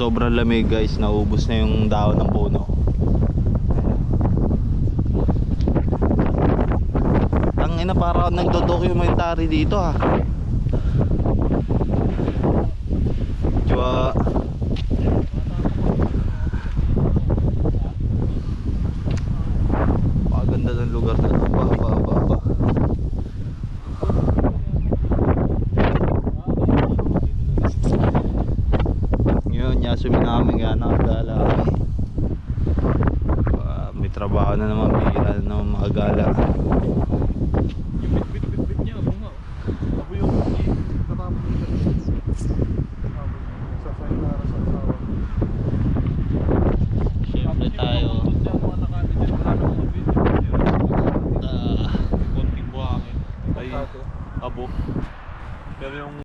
sobrang lamig guys, naubos na yung dahon ng puno. Tangina, para ako nagdo-documentary dito ha. Diba? Paganda ng lugar na to. Ba. Yun, yasumi namin nga nakagala kami. May trabaho na naman, bihira na naman makagala. Yung bit niya, bunga. Abo yung tatapos niya. Sa sayonara sa asawa. Siyempre tayo. Konting buhangin. Ay, abo. Pero yung